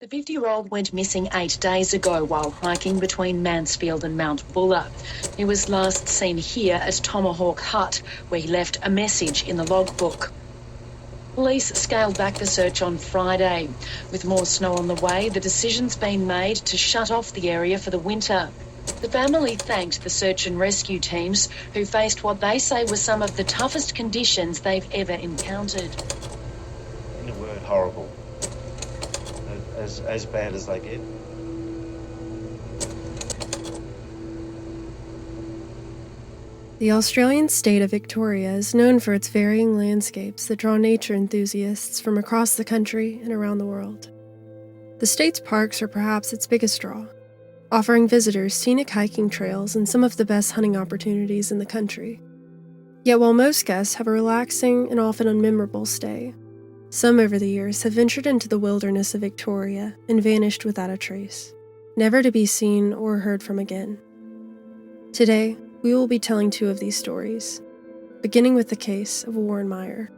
The 50-year-old went missing 8 days ago while hiking between Mansfield and Mount Buller. He was last seen here at Tomahawk Hut, where he left a message in the logbook. Police scaled back the search on Friday. With more snow on the way, the decision's been made to shut off the area for the winter. The family thanked the search and rescue teams, who faced what they say were some of the toughest conditions they've ever encountered. In a word, horrible. As bad as they get. The Australian state of Victoria is known for its varying landscapes that draw nature enthusiasts from across the country and around the world. The state's parks are perhaps its biggest draw, offering visitors scenic hiking trails and some of the best hunting opportunities in the country. Yet while most guests have a relaxing and often unmemorable stay, some over the years have ventured into the wilderness of Victoria and vanished without a trace, never to be seen or heard from again. Today, we will be telling two of these stories, beginning with the case of Warren Meyer.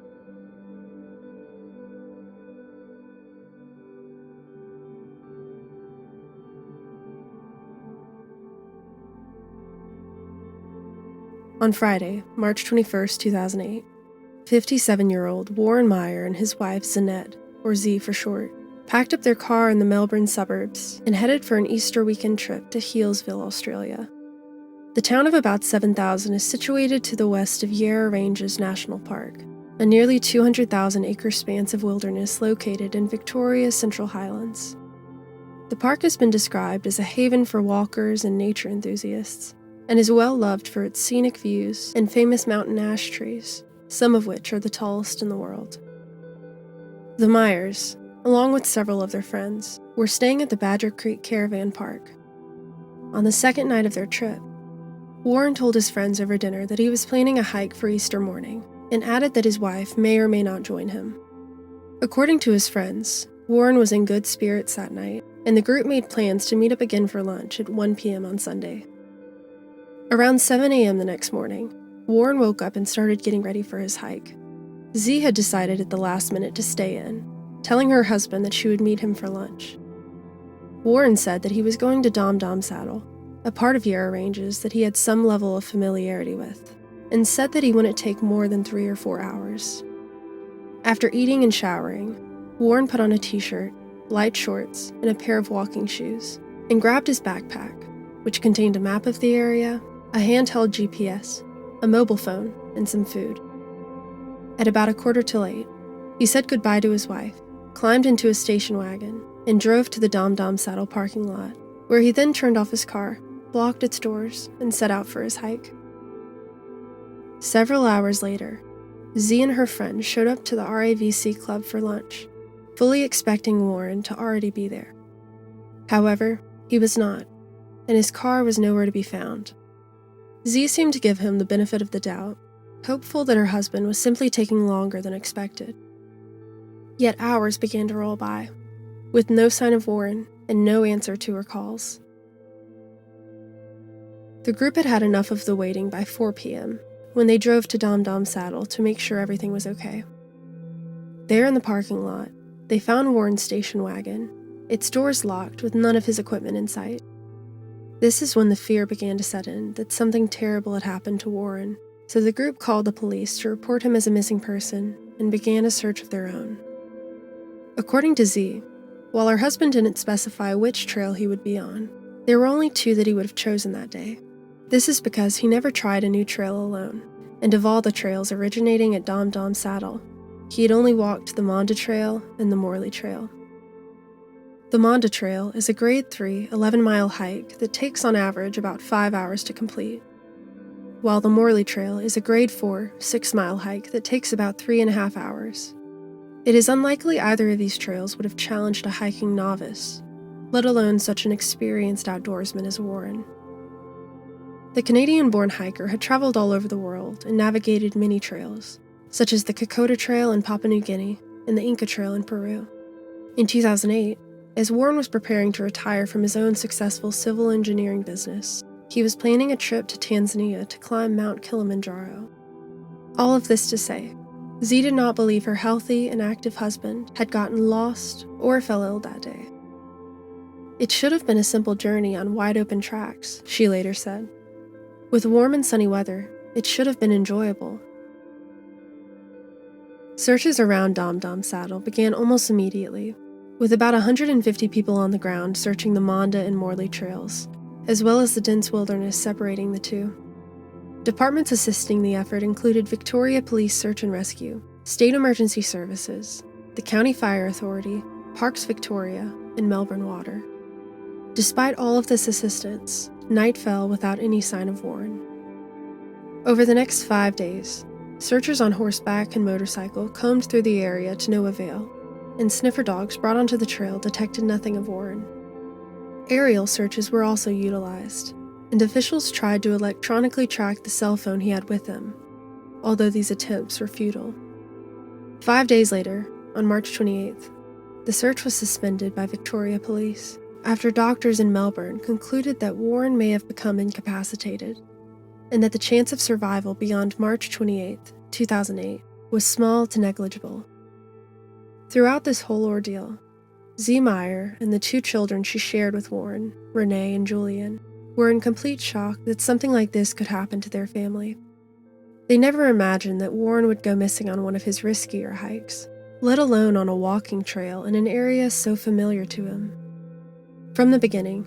On Friday, March 21, 2008, 57-year-old Warren Meyer and his wife Zanette, or Z for short, packed up their car in the Melbourne suburbs and headed for an Easter weekend trip to Healesville, Australia. The town of about 7,000 is situated to the west of Yarra Ranges National Park, a nearly 200,000-acre span of wilderness located in Victoria's Central Highlands. The park has been described as a haven for walkers and nature enthusiasts, and is well loved for its scenic views and famous mountain ash trees, some of which are the tallest in the world. The Meyers, along with several of their friends, were staying at the Badger Creek Caravan Park. On the second night of their trip, Warren told his friends over dinner that he was planning a hike for Easter morning, and added that his wife may or may not join him. According to his friends, Warren was in good spirits that night, and the group made plans to meet up again for lunch at 1 p.m. on Sunday. Around 7 a.m. the next morning, Warren woke up and started getting ready for his hike. Z had decided at the last minute to stay in, telling her husband that she would meet him for lunch. Warren said that he was going to Dom Dom Saddle, a part of Yarra Ranges that he had some level of familiarity with, and said that he wouldn't take more than 3 or 4 hours. After eating and showering, Warren put on a t-shirt, light shorts, and a pair of walking shoes, and grabbed his backpack, which contained a map of the area, a handheld GPS, a mobile phone, and some food. At about 7:45, he said goodbye to his wife, climbed into a station wagon, and drove to the Dom Dom Saddle parking lot, where he then turned off his car, blocked its doors, and set out for his hike. Several hours later, Z and her friend showed up to the RAVC club for lunch, fully expecting Warren to already be there. However, he was not, and his car was nowhere to be found. Z seemed to give him the benefit of the doubt, hopeful that her husband was simply taking longer than expected. Yet hours began to roll by, with no sign of Warren and no answer to her calls. The group had had enough of the waiting by 4 p.m. when they drove to Dom Dom Saddle to make sure everything was okay. There in the parking lot, they found Warren's station wagon, its doors locked with none of his equipment in sight. This is when the fear began to set in that something terrible had happened to Warren, so the group called the police to report him as a missing person and began a search of their own. According to Z, while her husband didn't specify which trail he would be on, there were only 2 that he would have chosen that day. This is because he never tried a new trail alone, and of all the trails originating at Dom Dom Saddle, he had only walked the Monda Trail and the Morley Trail. The Monda Trail is a grade 3, 11-mile hike that takes on average about 5 hours to complete, while the Morley Trail is a grade 4, 6-mile hike that takes about 3.5 hours. It is unlikely either of these trails would have challenged a hiking novice, let alone such an experienced outdoorsman as Warren. The Canadian-born hiker had traveled all over the world and navigated many trails, such as the Kokoda Trail in Papua New Guinea and the Inca Trail in Peru. In 2008, as Warren was preparing to retire from his own successful civil engineering business, he was planning a trip to Tanzania to climb Mount Kilimanjaro. All of this to say, Z did not believe her healthy and active husband had gotten lost or fell ill that day. "It should have been a simple journey on wide-open tracks," she later said. "With warm and sunny weather, it should have been enjoyable." Searches around Dom Dom Saddle began almost immediately, with about 150 people on the ground searching the Monda and Morley trails, as well as the dense wilderness separating the two. Departments assisting the effort included Victoria Police Search and Rescue, State Emergency Services, the County Fire Authority, Parks Victoria, and Melbourne Water. Despite all of this assistance, night fell without any sign of Warren. Over the next 5 days, searchers on horseback and motorcycle combed through the area to no avail, and sniffer dogs brought onto the trail detected nothing of Warren. Aerial searches were also utilized, and officials tried to electronically track the cell phone he had with him, although these attempts were futile. 5 days later, on March 28th, the search was suspended by Victoria Police after doctors in Melbourne concluded that Warren may have become incapacitated, and that the chance of survival beyond March 28, 2008, was small to negligible. Throughout this whole ordeal, Z. Meyer and the 2 children she shared with Warren, Renee and Julian, were in complete shock that something like this could happen to their family. They never imagined that Warren would go missing on one of his riskier hikes, let alone on a walking trail in an area so familiar to him. From the beginning,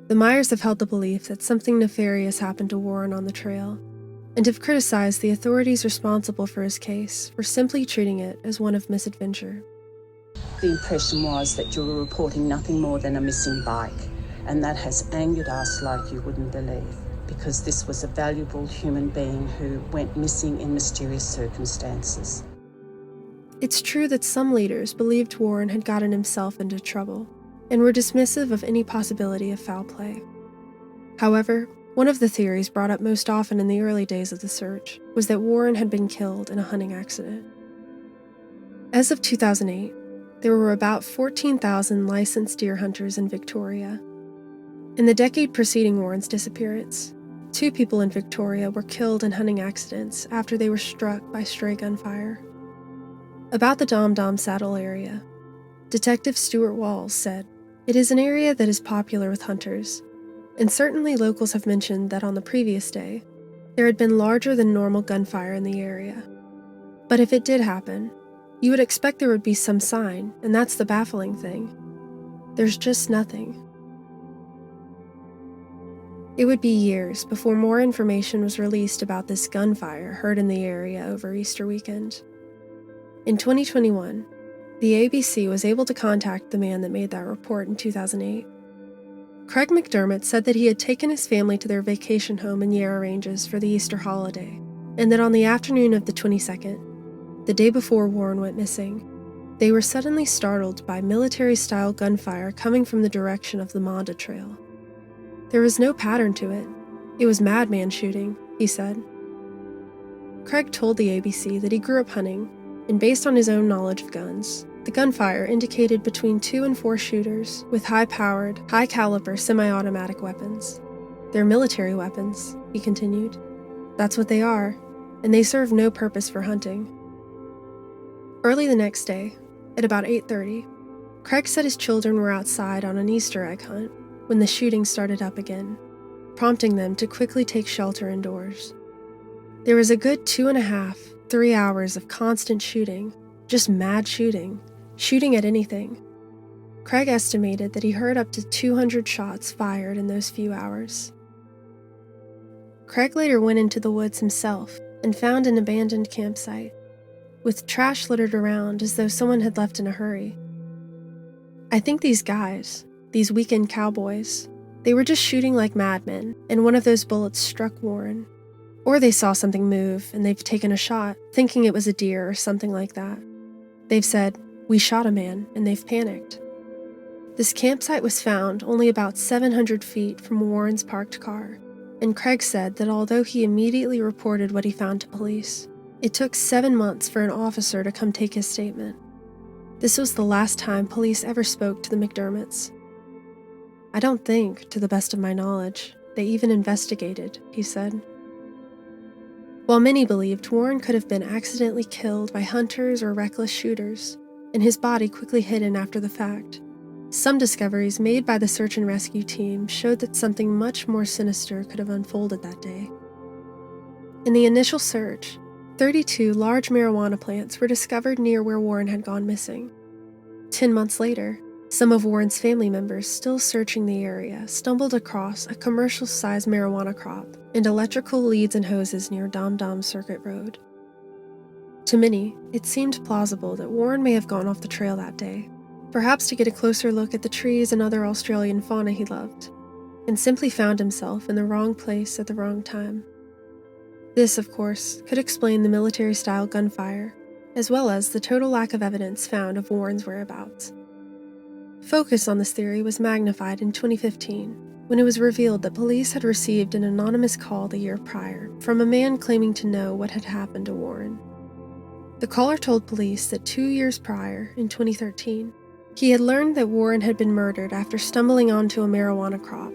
the Meyers have held the belief that something nefarious happened to Warren on the trail, and have criticized the authorities responsible for his case for simply treating it as one of misadventure. The impression was that you were reporting nothing more than a missing bike, and that has angered us like you wouldn't believe, because this was a valuable human being who went missing in mysterious circumstances. It's true that some leaders believed Warren had gotten himself into trouble, and were dismissive of any possibility of foul play. However, one of the theories brought up most often in the early days of the search was that Warren had been killed in a hunting accident. As of 2008, there were about 14,000 licensed deer hunters in Victoria. In the decade preceding Warren's disappearance, 2 people in Victoria were killed in hunting accidents after they were struck by stray gunfire. About the Dom Dom Saddle area, Detective Stuart Walls said, "It is an area that is popular with hunters, and certainly locals have mentioned that on the previous day, there had been larger than normal gunfire in the area. But if it did happen, you would expect there would be some sign, and that's the baffling thing. There's just nothing." It would be years before more information was released about this gunfire heard in the area over Easter weekend. In 2021, the ABC was able to contact the man that made that report in 2008. Craig McDermott said that he had taken his family to their vacation home in Yarra Ranges for the Easter holiday, and that on the afternoon of the 22nd, the day before Warren went missing, they were suddenly startled by military-style gunfire coming from the direction of the Monda Trail. There was no pattern to it. It was madman shooting, he said. Craig told the ABC that he grew up hunting, and based on his own knowledge of guns, the gunfire indicated between 2 and 4 shooters with high-powered, high-caliber semi-automatic weapons. They're military weapons, he continued. That's what they are, and they serve no purpose for hunting. Early the next day, at about 8:30, Craig said his children were outside on an Easter egg hunt when the shooting started up again, prompting them to quickly take shelter indoors. There was a good 2.5–3 hours of constant shooting, just mad shooting at anything. Craig estimated that he heard up to 200 shots fired in those few hours. Craig later went into the woods himself and found an abandoned campsite, with trash littered around as though someone had left in a hurry. "I think these guys, these weekend cowboys, they were just shooting like madmen, and one of those bullets struck Warren. Or they saw something move, and they've taken a shot, thinking it was a deer or something like that. They've said, 'We shot a man,' and they've panicked." This campsite was found only about 700 feet from Warren's parked car, and Craig said that although he immediately reported what he found to police, it took 7 months for an officer to come take his statement. This was the last time police ever spoke to the McDermotts. "I don't think, to the best of my knowledge, they even investigated," he said. While many believed Warren could have been accidentally killed by hunters or reckless shooters, and his body quickly hidden after the fact, Some discoveries made by the search and rescue team showed that something much more sinister could have unfolded that day. In the initial search, 32 large marijuana plants were discovered near where Warren had gone missing. 10 months later, some of Warren's family members still searching the area stumbled across a commercial-sized marijuana crop and electrical leads and hoses near Dom Dom Circuit Road. To many, it seemed plausible that Warren may have gone off the trail that day, perhaps to get a closer look at the trees and other Australian fauna he loved, and simply found himself in the wrong place at the wrong time. This, of course, could explain the military-style gunfire, as well as the total lack of evidence found of Warren's whereabouts. Focus on this theory was magnified in 2015, when it was revealed that police had received an anonymous call the year prior from a man claiming to know what had happened to Warren. The caller told police that 2 years prior, in 2013, he had learned that Warren had been murdered after stumbling onto a marijuana crop,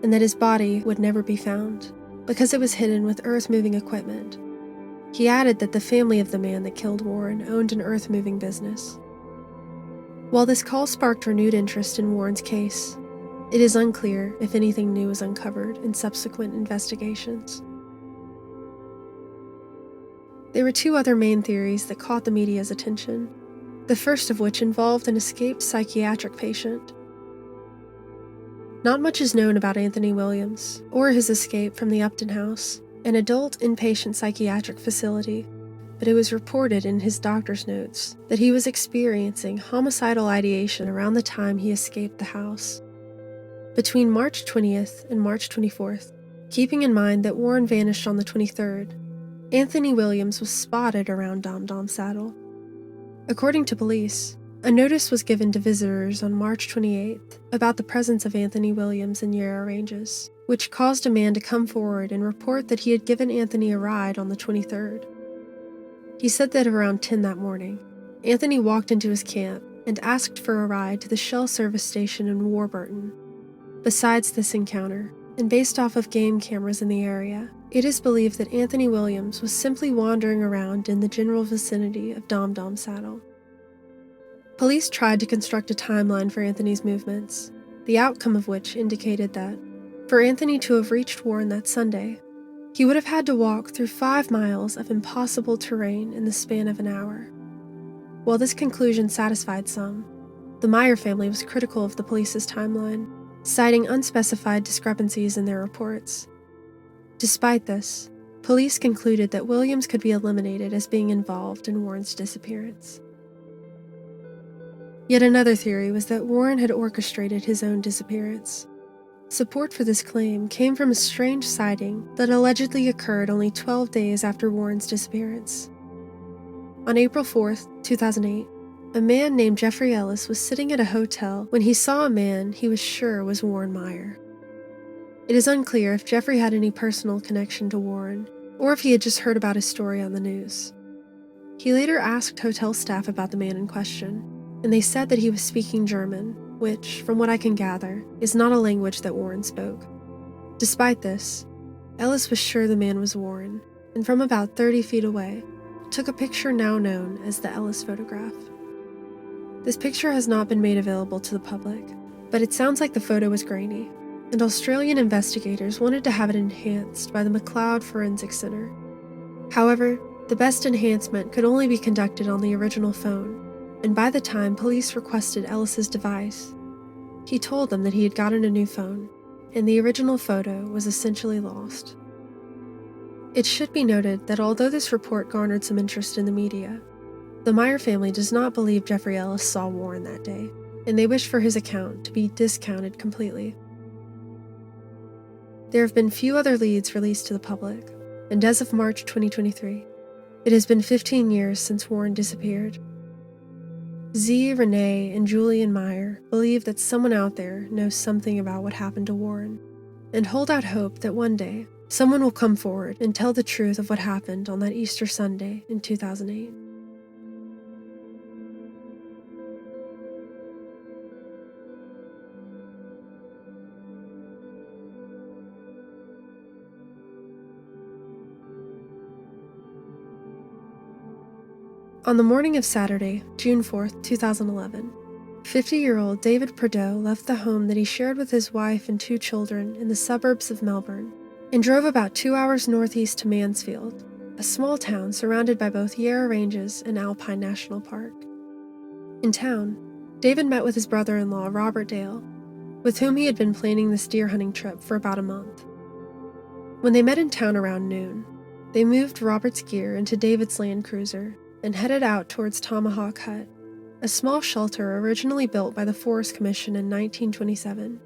and that his body would never be found, because it was hidden with earth-moving equipment. He added that the family of the man that killed Warren owned an earth-moving business. While this call sparked renewed interest in Warren's case, it is unclear if anything new was uncovered in subsequent investigations. There were two other main theories that caught the media's attention, the first of which involved an escaped psychiatric patient. Not much is known about Anthony Williams, or his escape from the Upton House, an adult inpatient psychiatric facility, but it was reported in his doctor's notes that he was experiencing homicidal ideation around the time he escaped the house. Between March 20th and March 24th, keeping in mind that Warren vanished on the 23rd, Anthony Williams was spotted around Dom Dom Saddle. According to police, a notice was given to visitors on March 28th about the presence of Anthony Williams in Yarra Ranges, which caused a man to come forward and report that he had given Anthony a ride on the 23rd. He said that around 10 that morning, Anthony walked into his camp and asked for a ride to the Shell service station in Warburton. Besides this encounter, and based off of game cameras in the area, it is believed that Anthony Williams was simply wandering around in the general vicinity of Dom Dom Saddle. Police tried to construct a timeline for Anthony's movements, the outcome of which indicated that, for Anthony to have reached Warren that Sunday, he would have had to walk through 5 miles of impossible terrain in the span of an hour. While this conclusion satisfied some, the Meyer family was critical of the police's timeline, citing unspecified discrepancies in their reports. Despite this, police concluded that Williams could be eliminated as being involved in Warren's disappearance. Yet another theory was that Warren had orchestrated his own disappearance. Support for this claim came from a strange sighting that allegedly occurred only 12 days after Warren's disappearance. On April 4th, 2008, a man named Jeffrey Ellis was sitting at a hotel when he saw a man he was sure was Warren Meyer. It is unclear if Jeffrey had any personal connection to Warren, or if he had just heard about his story on the news. He later asked hotel staff about the man in question, and they said that he was speaking German, which, from what I can gather, is not a language that Warren spoke. Despite this, Ellis was sure the man was Warren, and from about 30 feet away, took a picture now known as the Ellis Photograph. This picture has not been made available to the public, but it sounds like the photo was grainy, and Australian investigators wanted to have it enhanced by the McLeod Forensic Center. However, the best enhancement could only be conducted on the original phone, and by the time police requested Ellis's device, he told them that he had gotten a new phone, and the original photo was essentially lost. It should be noted that although this report garnered some interest in the media, the Meyer family does not believe Jeffrey Ellis saw Warren that day, and they wish for his account to be discounted completely. There have been few other leads released to the public, and as of March 2023, it has been 15 years since Warren disappeared. Z, Renee, and Julian Meyer believe that someone out there knows something about what happened to Warren, and hold out hope that one day, someone will come forward and tell the truth of what happened on that Easter Sunday in 2008. On the morning of Saturday, June 4th, 2011, 50-year-old David Prideaux left the home that he shared with his wife and 2 children in the suburbs of Melbourne and drove about 2 hours northeast to Mansfield, a small town surrounded by both Yarra Ranges and Alpine National Park. In town, David met with his brother-in-law, Robert Dale, with whom he had been planning this deer hunting trip for about a month. When they met in town around noon, they moved Robert's gear into David's Land Cruiser and headed out towards Tomahawk Hut, a small shelter originally built by the Forest Commission in 1927.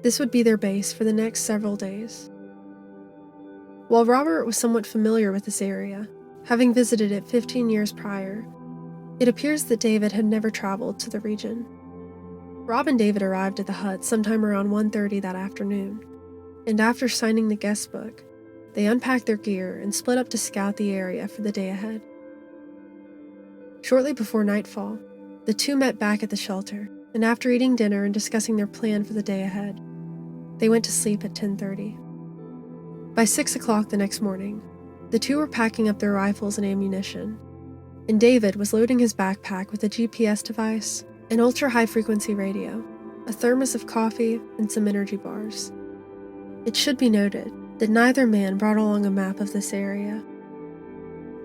This would be their base for the next several days. While Robert was somewhat familiar with this area, having visited it 15 years prior, it appears that David had never traveled to the region. Rob and David arrived at the hut sometime around 1:30 that afternoon, and after signing the guest book, they unpacked their gear and split up to scout the area for the day ahead. Shortly before nightfall, the two met back at the shelter, and after eating dinner and discussing their plan for the day ahead, they went to sleep at 10:30. By 6 o'clock the next morning, the two were packing up their rifles and ammunition, and David was loading his backpack with a GPS device, an ultra-high-frequency radio, a thermos of coffee, and some energy bars. It should be noted that neither man brought along a map of this area.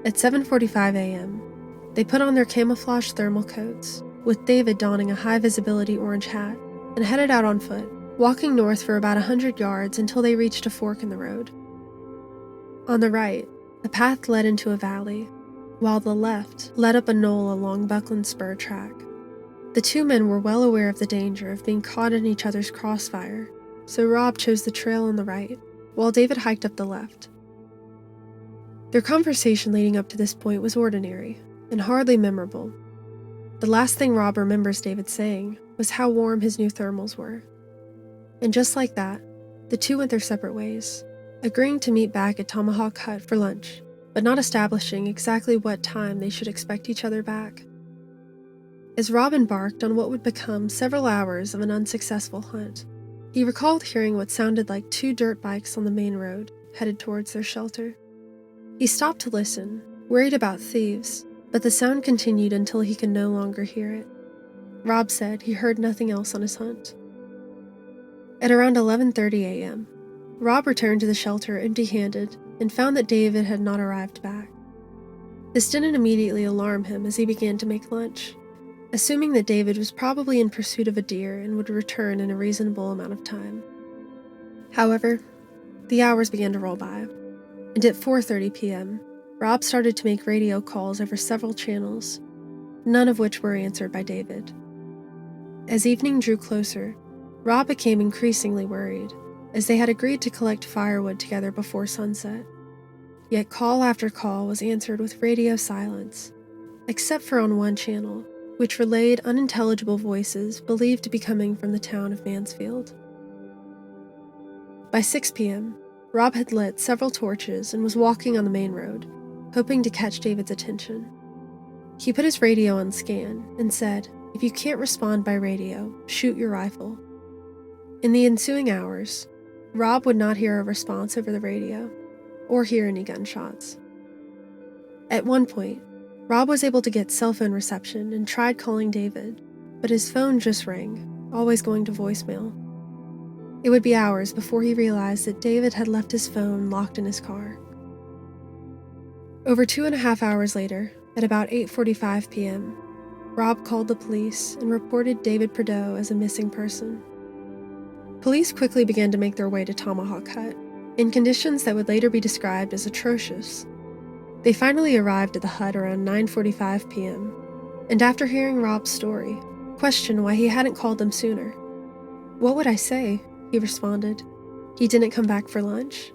At 7:45 a.m., they put on their camouflage thermal coats, with David donning a high-visibility orange hat, and headed out on foot, walking north for about 100 yards until they reached a fork in the road. On the right, the path led into a valley, while the left led up a knoll along Buckland Spur track. The two men were well aware of the danger of being caught in each other's crossfire, so Rob chose the trail on the right, while David hiked up the left. Their conversation leading up to this point was ordinary, and hardly memorable. The last thing Rob remembers David saying was how warm his new thermals were. And just like that, the two went their separate ways, agreeing to meet back at Tomahawk Hut for lunch, but not establishing exactly what time they should expect each other back. As Rob embarked on what would become several hours of an unsuccessful hunt, he recalled hearing what sounded like 2 dirt bikes on the main road, headed towards their shelter. He stopped to listen, worried about thieves, but the sound continued until he could no longer hear it. Rob said he heard nothing else on his hunt. At around 11:30 a.m., Rob returned to the shelter empty-handed and found that David had not arrived back. This didn't immediately alarm him as he began to make lunch, assuming that David was probably in pursuit of a deer and would return in a reasonable amount of time. However, the hours began to roll by, and at 4:30 p.m., Rob started to make radio calls over several channels, none of which were answered by David. As evening drew closer, Rob became increasingly worried, as they had agreed to collect firewood together before sunset. Yet call after call was answered with radio silence, except for on one channel, which relayed unintelligible voices believed to be coming from the town of Mansfield. By 6 p.m., Rob had lit several torches and was walking on the main road, hoping to catch David's attention. He put his radio on scan and said, "If you can't respond by radio, shoot your rifle." In the ensuing hours, Rob would not hear a response over the radio, or hear any gunshots. At one point, Rob was able to get cell phone reception and tried calling David, but his phone just rang, always going to voicemail. It would be hours before he realized that David had left his phone locked in his car. Over 2.5 hours later, at about 8:45 p.m., Rob called the police and reported David Prideaux as a missing person. Police quickly began to make their way to Tomahawk Hut, in conditions that would later be described as atrocious. They finally arrived at the hut around 9:45 p.m., and after hearing Rob's story, questioned why he hadn't called them sooner. "What would I say?" he responded. "He didn't come back for lunch?"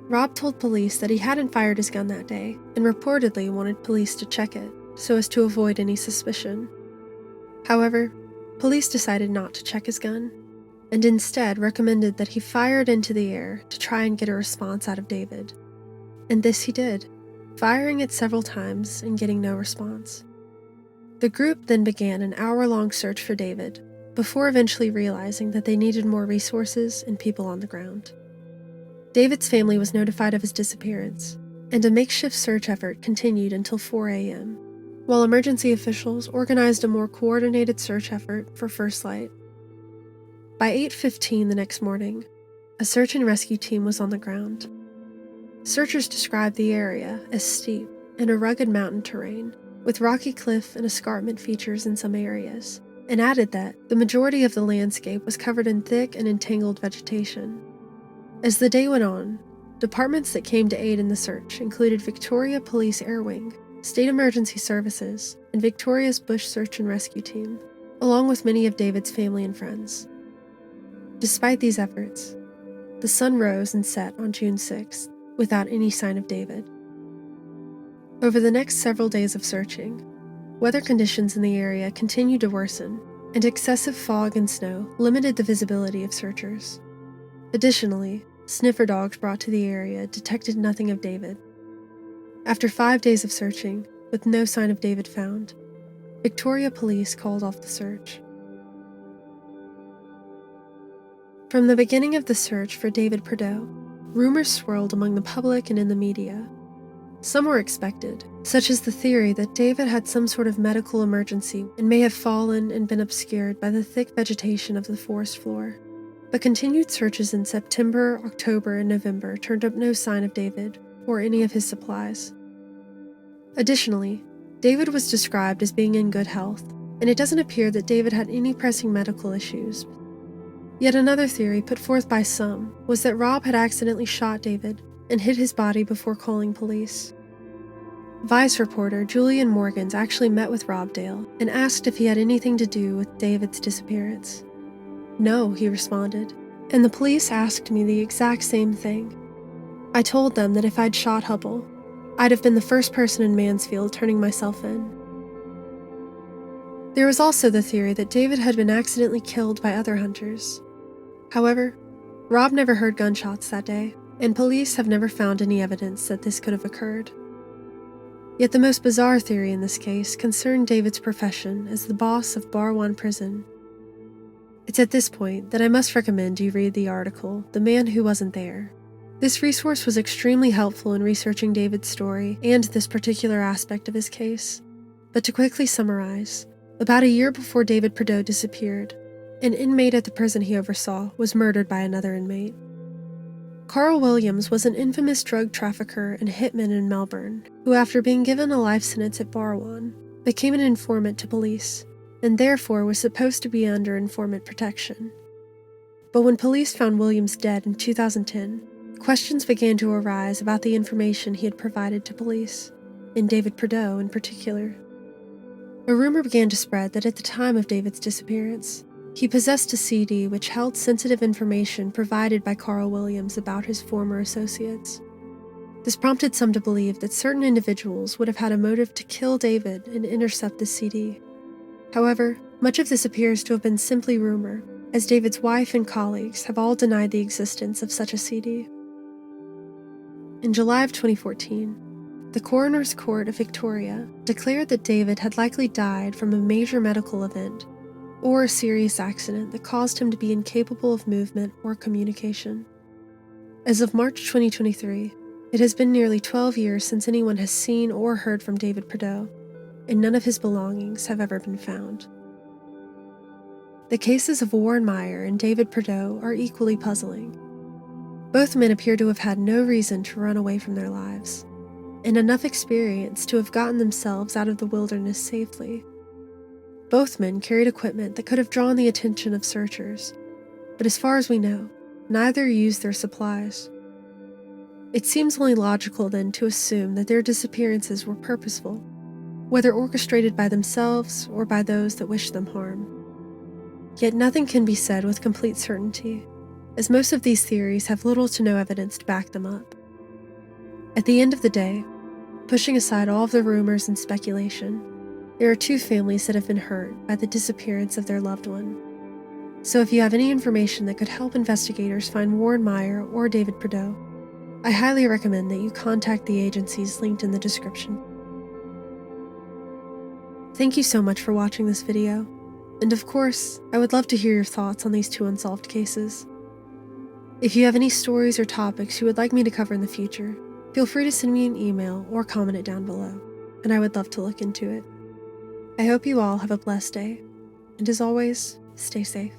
Rob told police that he hadn't fired his gun that day and reportedly wanted police to check it so as to avoid any suspicion. However, police decided not to check his gun and instead recommended that he fire it into the air to try and get a response out of David. And this he did, firing it several times and getting no response. The group then began an hour-long search for David, before eventually realizing that they needed more resources and people on the ground. David's family was notified of his disappearance, and a makeshift search effort continued until 4 a.m., while emergency officials organized a more coordinated search effort for first light. By 8:15 the next morning, a search and rescue team was on the ground. Searchers described the area as steep and a rugged mountain terrain, with rocky cliff and escarpment features in some areas, and added that the majority of the landscape was covered in thick and entangled vegetation. As the day went on, departments that came to aid in the search included Victoria Police Air Wing, State Emergency Services, and Victoria's Bush Search and Rescue Team, along with many of David's family and friends. Despite these efforts, the sun rose and set on June 6th without any sign of David. Over the next several days of searching, weather conditions in the area continued to worsen, and excessive fog and snow limited the visibility of searchers. Additionally, sniffer dogs brought to the area detected nothing of David. After 5 days of searching, with no sign of David found, Victoria Police called off the search. From the beginning of the search for David Prideaux, rumors swirled among the public and in the media. Some were expected, such as the theory that David had some sort of medical emergency and may have fallen and been obscured by the thick vegetation of the forest floor. But continued searches in September, October, and November turned up no sign of David or any of his supplies. Additionally, David was described as being in good health, and it doesn't appear that David had any pressing medical issues. Yet another theory put forth by some was that Rob had accidentally shot David and hid his body before calling police. Vice reporter Julian Morgans actually met with Rob Dale and asked if he had anything to do with David's disappearance. No, he responded, and the police asked me the exact same thing. I told them that if I'd shot Hubble, I'd have been the first person in Mansfield turning myself in. There was also the theory that David had been accidentally killed by other hunters. However, Rob never heard gunshots that day, and police have never found any evidence that this could have occurred. Yet the most bizarre theory in this case concerned David's profession as the boss of Bar 1 prison. It's at this point that I must recommend you read the article, The Man Who Wasn't There. This resource was extremely helpful in researching David's story and this particular aspect of his case. But to quickly summarize, about a year before David Prideaux disappeared, an inmate at the prison he oversaw was murdered by another inmate. Carl Williams was an infamous drug trafficker and hitman in Melbourne, who after being given a life sentence at Bar 1, became an informant to police, and therefore was supposed to be under informant protection. But when police found Williams dead in 2010, questions began to arise about the information he had provided to police, and David Prideaux in particular. A rumor began to spread that at the time of David's disappearance, he possessed a CD which held sensitive information provided by Carl Williams about his former associates. This prompted some to believe that certain individuals would have had a motive to kill David and intercept the CD. However, much of this appears to have been simply rumor, as David's wife and colleagues have all denied the existence of such a CD. In July of 2014, the Coroner's Court of Victoria declared that David had likely died from a major medical event or a serious accident that caused him to be incapable of movement or communication. As of March 2023, it has been nearly 12 years since anyone has seen or heard from David Prideaux, and none of his belongings have ever been found. The cases of Warren Meyer and David Prideaux are equally puzzling. Both men appear to have had no reason to run away from their lives, and enough experience to have gotten themselves out of the wilderness safely. Both men carried equipment that could have drawn the attention of searchers, but as far as we know, neither used their supplies. It seems only logical then to assume that their disappearances were purposeful, whether orchestrated by themselves or by those that wished them harm. Yet nothing can be said with complete certainty, as most of these theories have little to no evidence to back them up. At the end of the day, pushing aside all of the rumors and speculation, there are two families that have been hurt by the disappearance of their loved one. So if you have any information that could help investigators find Warren Meyer or David Prideaux, I highly recommend that you contact the agencies linked in the description. Thank you so much for watching this video, and of course, I would love to hear your thoughts on these two unsolved cases. If you have any stories or topics you would like me to cover in the future, feel free to send me an email or comment it down below, and I would love to look into it. I hope you all have a blessed day, and as always, stay safe.